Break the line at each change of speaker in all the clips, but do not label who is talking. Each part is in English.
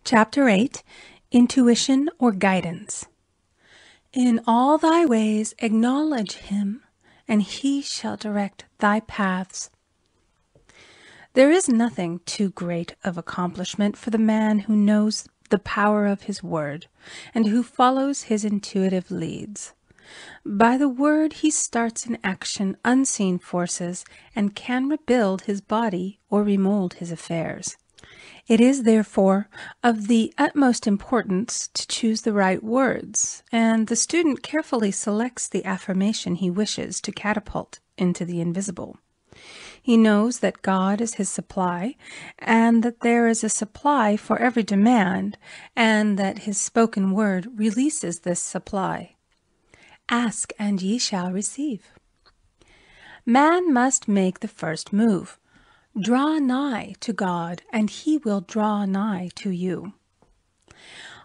Chapter 8, Intuition or Guidance. In all thy ways acknowledge him, and he shall direct thy paths. There is nothing too great of accomplishment for the man who knows the power of his word, and who follows his intuitive leads. By the word he starts in action unseen forces, and can rebuild his body or remold his affairs. It is, therefore, of the utmost importance to choose the right words, and the student carefully selects the affirmation he wishes to catapult into the invisible. He knows that God is his supply, and that there is a supply for every demand, and that his spoken word releases this supply. Ask, and ye shall receive. Man must make the first move. Draw nigh to God, and he will draw nigh to you.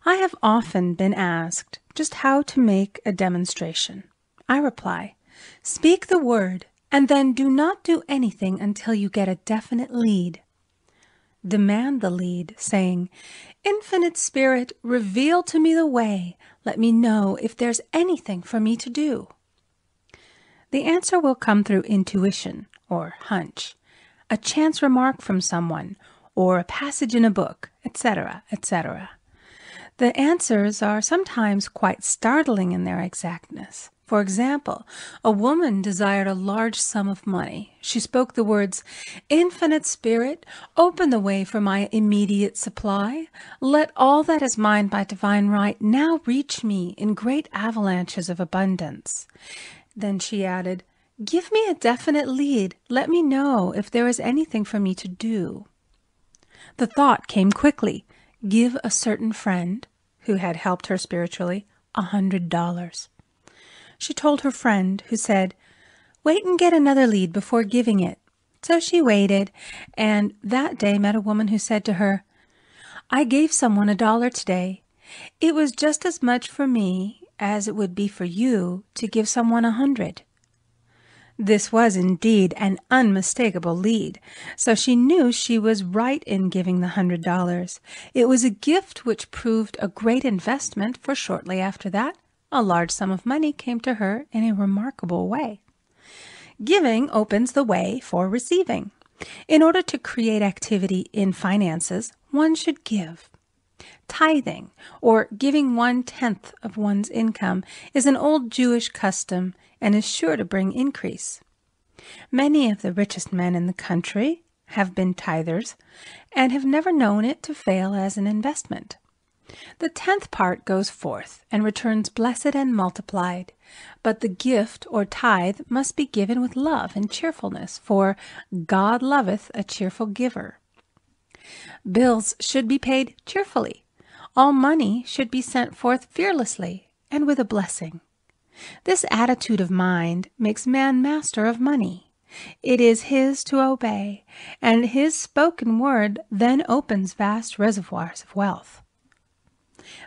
I have often been asked just how to make a demonstration. I reply, speak the word, and then do not do anything until you get a definite lead. Demand the lead, saying, Infinite Spirit, reveal to me the way. Let me know if there's anything for me to do. The answer will come through intuition, or hunch, a chance remark from someone, or a passage in a book, etc., etc. The answers are sometimes quite startling in their exactness. For example, a woman desired a large sum of money. She spoke the words, Infinite Spirit, open the way for my immediate supply. Let all that is mine by divine right now reach me in great avalanches of abundance. Then she added, Give me a definite lead. Let me know if there is anything for me to do. The thought came quickly. Give a certain friend, who had helped her spiritually, $100. She told her friend, who said, Wait and get another lead before giving it. So she waited, and that day met a woman who said to her, I gave someone $1 today. It was just as much for me as it would be for you to give someone 100. This was indeed an unmistakable lead, so she knew she was right in giving the $100. It was a gift which proved a great investment, for shortly after that, a large sum of money came to her in a remarkable way. Giving opens the way for receiving. In order to create activity in finances, one should give. Tithing, or giving 1/10 of one's income, is an old Jewish custom and is sure to bring increase. Many of the richest men in the country have been tithers and have never known it to fail as an investment. The 10th part goes forth and returns blessed and multiplied, but the gift or tithe must be given with love and cheerfulness, for God loveth a cheerful giver. Bills should be paid cheerfully. All money should be sent forth fearlessly and with a blessing. This attitude of mind makes man master of money. It is his to obey, and his spoken word then opens vast reservoirs of wealth.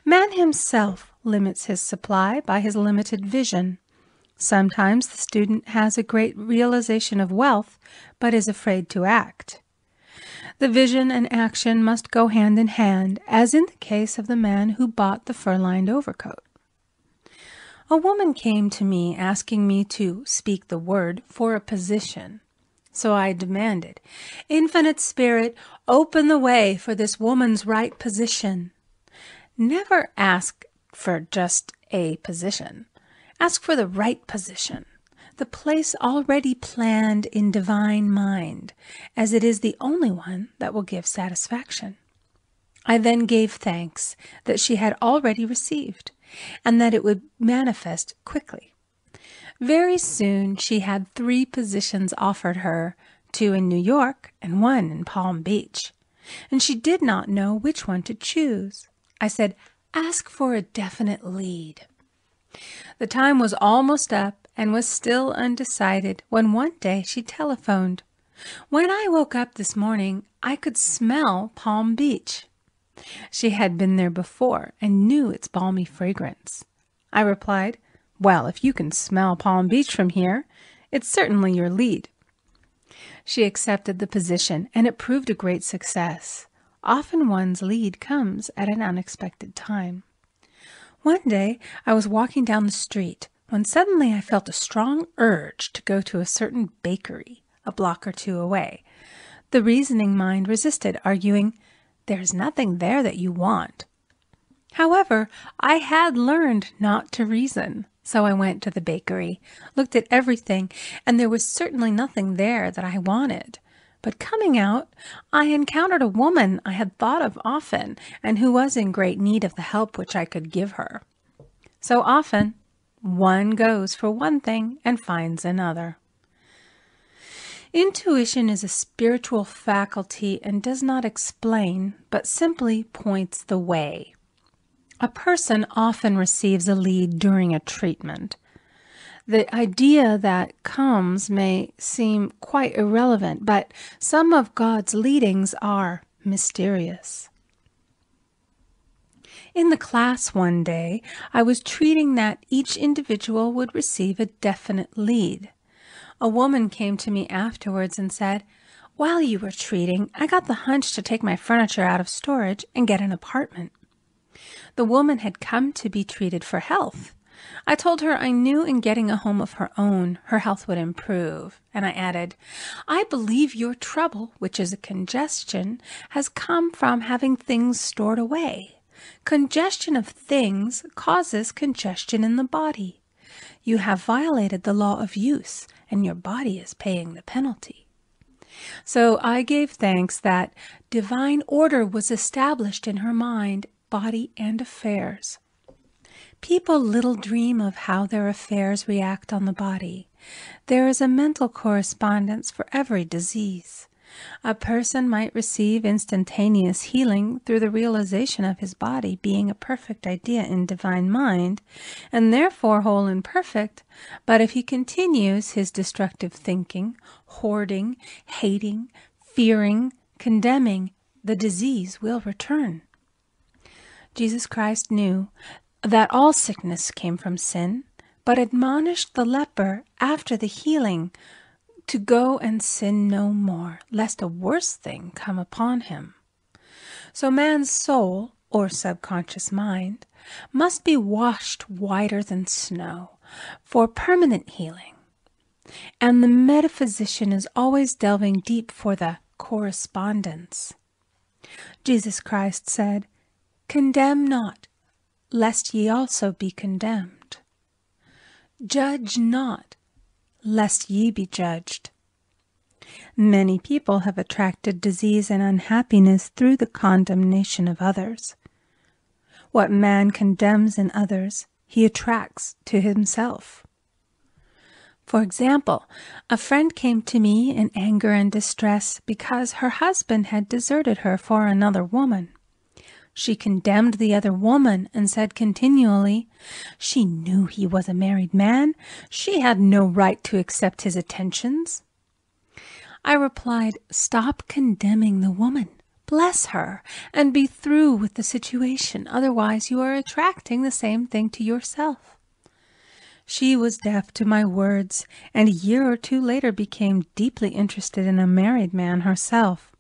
Man himself limits his supply by his limited vision. Sometimes the student has a great realization of wealth, but is afraid to act. The vision and action must go hand in hand, as in the case of the man who bought the fur-lined overcoat. A woman came to me asking me to speak the word for a position. So I demanded, Infinite Spirit, open the way for this woman's right position. Never ask for just a position. Ask for the right position, the place already planned in divine mind, as it is the only one that will give satisfaction. I then gave thanks that she had already received, and that it would manifest quickly. Very soon she had 3 positions offered her, 2 in New York and 1 in Palm Beach, and she did not know which one to choose. I said, ask for a definite lead. The time was almost up and was still undecided when one day she telephoned. When I woke up this morning, I could smell Palm Beach. She had been there before and knew its balmy fragrance. I replied, Well, if you can smell Palm Beach from here, it's certainly your lead. She accepted the position, and it proved a great success. often one's lead comes at an unexpected time. One day I was walking down the street when suddenly I felt a strong urge to go to a certain bakery a block or two away. The reasoning mind resisted, arguing, "There's nothing there that you want." However, I had learned not to reason, so I went to the bakery, looked at everything, and there was certainly nothing there that I wanted. But coming out, I encountered a woman I had thought of often and who was in great need of the help which I could give her. So often, one goes for one thing and finds another. Intuition is a spiritual faculty and does not explain, but simply points the way. A person often receives a lead during a treatment. The idea that comes may seem quite irrelevant, but some of God's leadings are mysterious. In the class one day, I was treating that each individual would receive a definite lead. A woman came to me afterwards and said, "While you were treating, I got the hunch to take my furniture out of storage and get an apartment." The woman had come to be treated for health. I told her I knew in getting a home of her own, her health would improve. And I added, "I believe your trouble, which is a congestion, has come from having things stored away. Congestion of things causes congestion in the body. You have violated the law of use, and your body is paying the penalty." So I gave thanks that divine order was established in her mind, body, and affairs. People little dream of how their affairs react on the body. There is a mental correspondence for every disease. A person might receive instantaneous healing through the realization of his body being a perfect idea in divine mind, and therefore whole and perfect, but if he continues his destructive thinking, hoarding, hating, fearing, condemning, the disease will return. Jesus Christ knew that all sickness came from sin, but admonished the leper after the healing to go and sin no more, lest a worse thing come upon him. So man's soul, or subconscious mind, must be washed whiter than snow for permanent healing. And the metaphysician is always delving deep for the correspondence. Jesus Christ said, "Condemn not, lest ye also be condemned. Judge not, lest ye be judged." Many people have attracted disease and unhappiness through the condemnation of others. What man condemns in others, he attracts to himself. For example, a friend came to me in anger and distress because her husband had deserted her for another woman. She condemned the other woman and said continually, "She knew he was a married man. She had no right to accept his attentions." I replied, "Stop condemning the woman. Bless her and be through with the situation. Otherwise, you are attracting the same thing to yourself." She was deaf to my words, and a year or two later became deeply interested in a married man herself.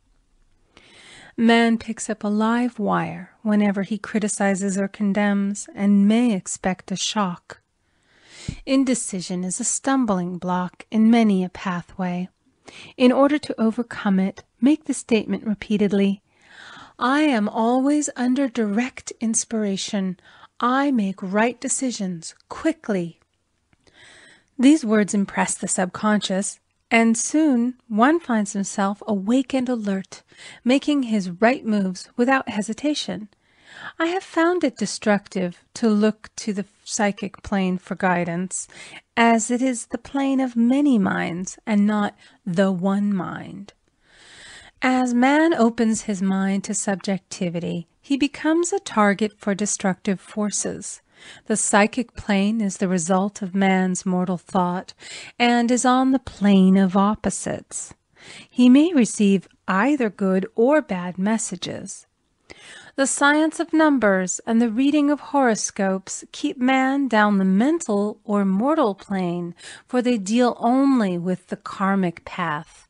Man picks up a live wire whenever he criticizes or condemns and may expect a shock. Indecision is a stumbling block in many a pathway. In order to overcome it, make the statement repeatedly, "I am always under direct inspiration. I make right decisions quickly." These words impress the subconscious, and soon one finds himself awake and alert, making his right moves without hesitation. I have found it destructive to look to the psychic plane for guidance, as it is the plane of many minds and not the one mind. As man opens his mind to subjectivity, he becomes a target for destructive forces. The psychic plane is the result of man's mortal thought and is on the plane of opposites. He may receive either good or bad messages. The science of numbers and the reading of horoscopes keep man down the mental or mortal plane, for they deal only with the karmic path.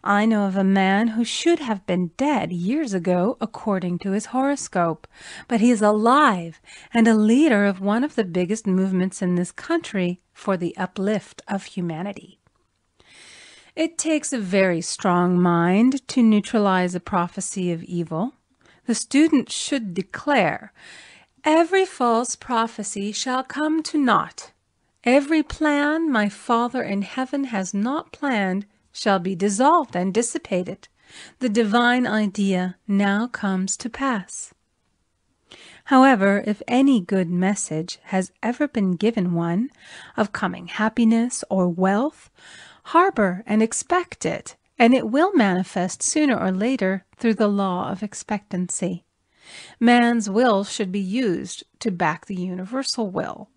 I know of a man who should have been dead years ago according to his horoscope, but he is alive and a leader of one of the biggest movements in this country for the uplift of humanity. It takes a very strong mind to neutralize a prophecy of evil. The student should declare, "Every false prophecy shall come to naught. Every plan my Father in heaven has not planned shall be dissolved and dissipated. The divine idea now comes to pass." However, if any good message has ever been given one of coming happiness or wealth, harbor and expect it, and it will manifest sooner or later through the law of expectancy. Man's will should be used to back the universal will.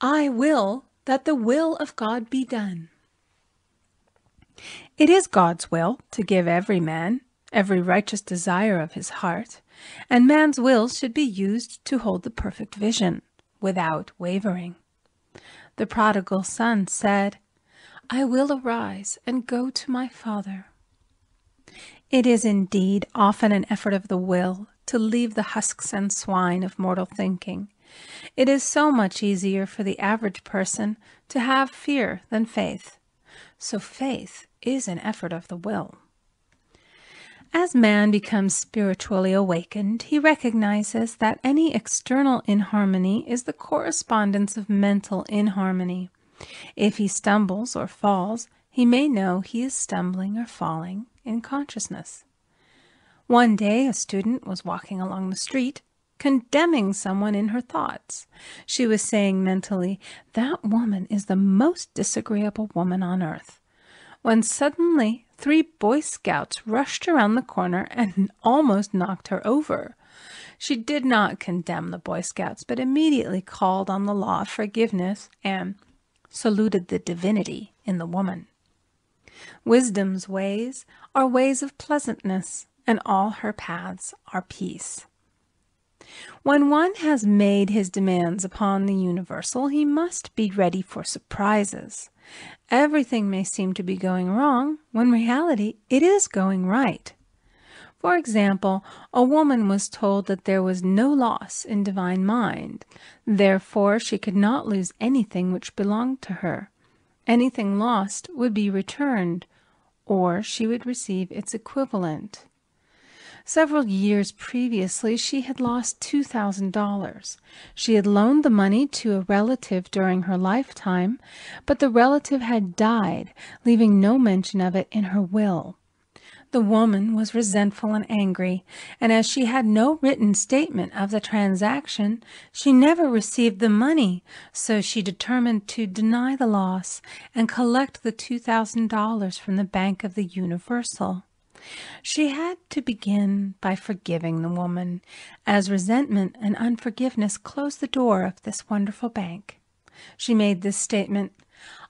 I will that the will of God be done. It is God's will to give every man every righteous desire of his heart, and man's will should be used to hold the perfect vision, without wavering. The prodigal son said, "I will arise and go to my father." It is indeed often an effort of the will to leave the husks and swine of mortal thinking. It is so much easier for the average person to have fear than faith. So faith is an effort of the will. As man becomes spiritually awakened, he recognizes that any external inharmony is the correspondence of mental inharmony. If he stumbles or falls, he may know he is stumbling or falling in consciousness. One day, a student was walking along the street, condemning someone in her thoughts. She was saying mentally, "That woman is the most disagreeable woman on earth," when suddenly 3 Boy Scouts rushed around the corner and almost knocked her over. She did not condemn the Boy Scouts, but immediately called on the law of forgiveness and saluted the divinity in the woman. Wisdom's ways are ways of pleasantness, and all her paths are peace. When one has made his demands upon the universal, he must be ready for surprises. Everything may seem to be going wrong, when in reality it is going right. For example, a woman was told that there was no loss in divine mind. Therefore, she could not lose anything which belonged to her. Anything lost would be returned, or she would receive its equivalent. Several years previously, she had lost $2,000. She had loaned the money to a relative during her lifetime, but the relative had died, leaving no mention of it in her will. The woman was resentful and angry, and as she had no written statement of the transaction, she never received the money, so she determined to deny the loss and collect the $2,000 from the Bank of the Universal. She had to begin by forgiving the woman, as resentment and unforgiveness closed the door of this wonderful bank. She made this statement,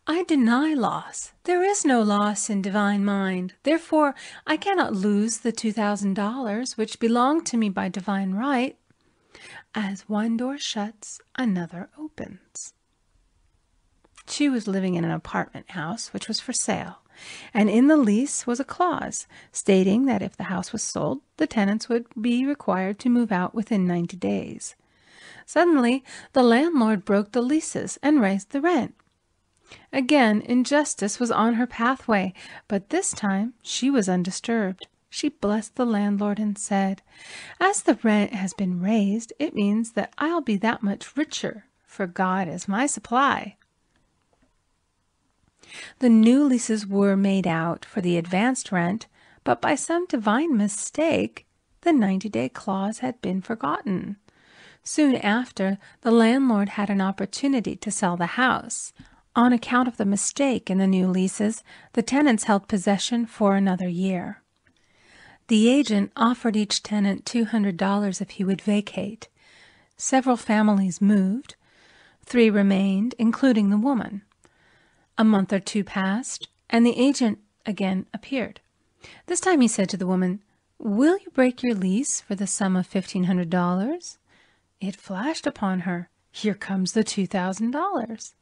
"I deny loss. There is no loss in divine mind. Therefore, I cannot lose the $2,000 which belong to me by divine right. As one door shuts, another opens." She was living in an apartment house which was for sale, and in the lease was a clause stating that if the house was sold, the tenants would be required to move out within 90 days. Suddenly, the landlord broke the leases and raised the rent. Again, injustice was on her pathway, but this time she was undisturbed. She blessed the landlord and said, "As the rent has been raised, it means that I'll be that much richer, for God is my supply." The new leases were made out for the advanced rent, but by some divine mistake, the 90-day clause had been forgotten. Soon after, the landlord had an opportunity to sell the house. On account of the mistake in the new leases, the tenants held possession for another year. The agent offered each tenant $200 if he would vacate. Several families moved. 3 remained, including the woman. A month or 2 passed, and the agent again appeared. This time he said to the woman, "Will you break your lease for the sum of $1,500? It flashed upon her, "Here comes the $2,000.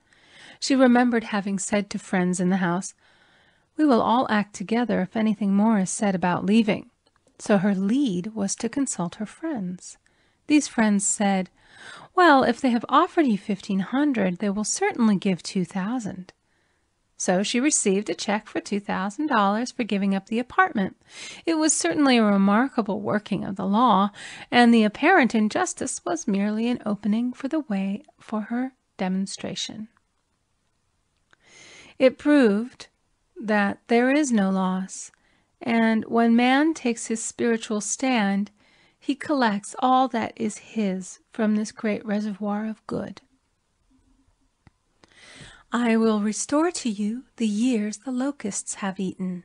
She remembered having said to friends in the house, We will all act together if anything more is said about leaving. So her lead was to consult her friends. These friends said, well, if they have offered you $1,500, they will certainly give $2,000. So she received a check for $2,000 for giving up the apartment. It was certainly a remarkable working of the law, and the apparent injustice was merely an opening for the way for her demonstration. It proved that there is no loss, and when man takes his spiritual stand, he collects all that is his from this great reservoir of good. I will restore to you the years the locusts have eaten.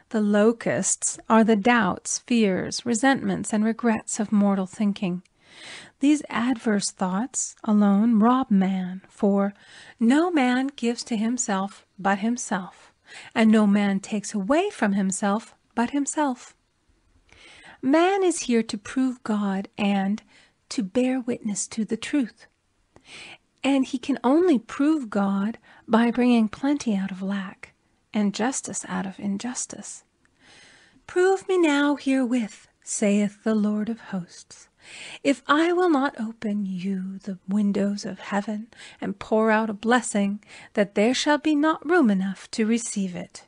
The locusts are the doubts, fears, resentments, and regrets of mortal thinking. These adverse thoughts alone rob man, for no man gives to himself but himself, and no man takes away from himself but himself. Man is here to prove God and to bear witness to the truth. And he can only prove God by bringing plenty out of lack and justice out of injustice. Prove me now herewith, saith the Lord of hosts, if I will not open you the windows of heaven and pour out a blessing, that there shall be not room enough to receive it.